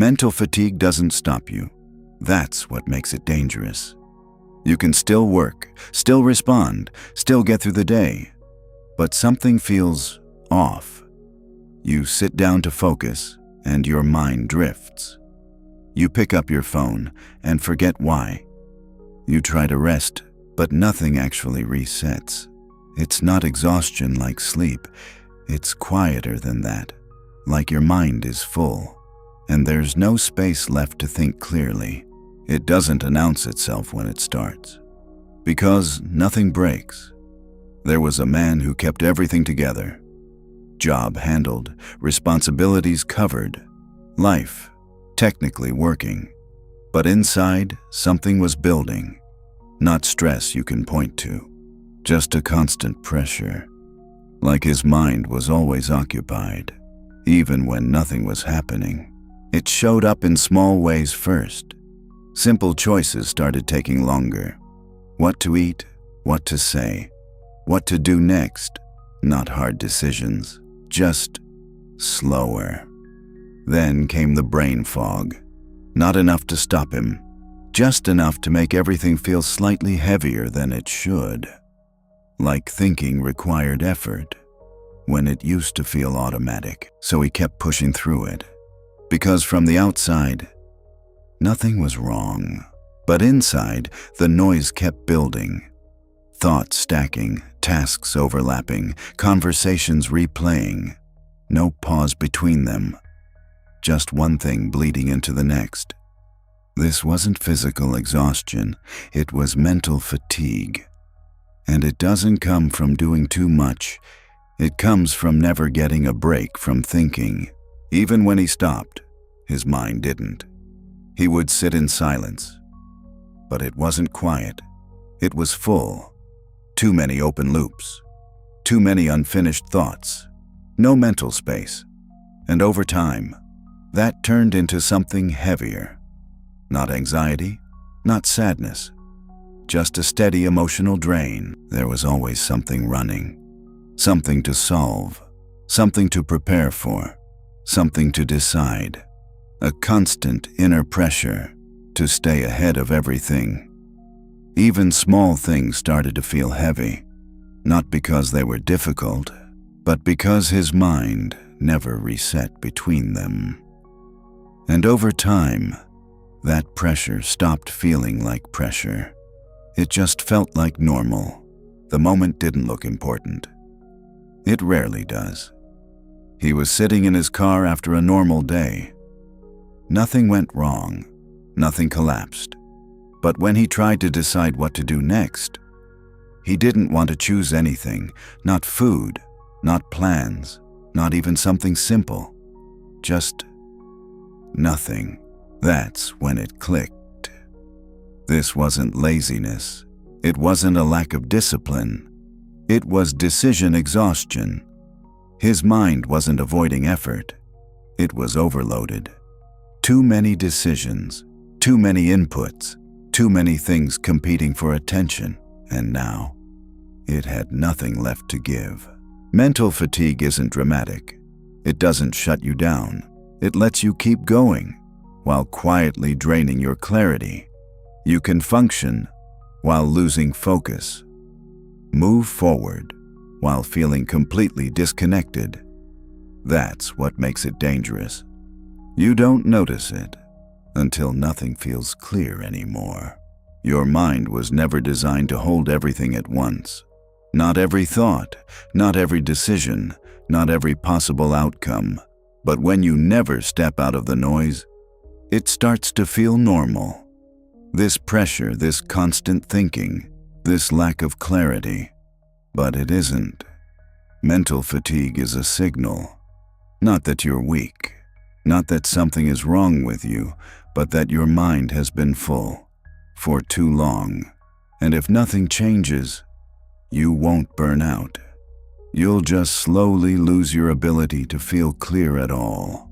Mental fatigue doesn't stop you. That's what makes it dangerous. You can still work, still respond, still get through the day, but something feels off. You sit down to focus, and your mind drifts. You pick up your phone and forget why. You try to rest, but nothing actually resets. It's not exhaustion like sleep. It's quieter than that, like your mind is full, and there's no space left to think clearly. It doesn't announce itself when it starts, because nothing breaks. There was a man who kept everything together. Job handled, responsibilities covered, life technically working. But inside, something was building. Not stress you can point to, just a constant pressure. Like his mind was always occupied, even when nothing was happening. It showed up in small ways first. Simple choices started taking longer. What to eat, what to say, what to do next. Not hard decisions, just slower. Then came the brain fog. Not enough to stop him, just enough to make everything feel slightly heavier than it should. Like thinking required effort, when it used to feel automatic. So he kept pushing through it, because from the outside, nothing was wrong. But inside, the noise kept building. Thoughts stacking, tasks overlapping, conversations replaying. No pause between them. Just one thing bleeding into the next. This wasn't physical exhaustion, it was mental fatigue. And it doesn't come from doing too much. It comes from never getting a break from thinking. Even when he stopped, his mind didn't. He would sit in silence. But it wasn't quiet. It was full. Too many open loops. Too many unfinished thoughts. No mental space. And over time, that turned into something heavier. Not anxiety, not sadness. Just a steady emotional drain. There was always something running. Something to solve. Something to prepare for. Something to decide. A constant inner pressure to stay ahead of everything. Even small things started to feel heavy, not because they were difficult, but because his mind never reset between them. And over time, that pressure stopped feeling like pressure. It just felt like normal. The moment didn't look important. It rarely does. He was sitting in his car after a normal day. Nothing went wrong. Nothing collapsed. But when he tried to decide what to do next, he didn't want to choose anything. Not food, not plans, not even something simple. Just nothing. That's when it clicked. This wasn't laziness. It wasn't a lack of discipline. It was decision exhaustion. His mind wasn't avoiding effort. It was overloaded. Too many decisions, too many inputs, too many things competing for attention, and now it had nothing left to give. Mental fatigue isn't dramatic. It doesn't shut you down. It lets you keep going while quietly draining your clarity. You can function while losing focus. Move forward while feeling completely disconnected. That's what makes it dangerous. You don't notice it until nothing feels clear anymore. Your mind was never designed to hold everything at once. Not every thought, not every decision, not every possible outcome. But when you never step out of the noise, it starts to feel normal. This pressure, this constant thinking, this lack of clarity. But it isn't. Mental fatigue is a signal. Not that you're weak, not that something is wrong with you, but that your mind has been full for too long. And if nothing changes, you won't burn out. You'll just slowly lose your ability to feel clear at all.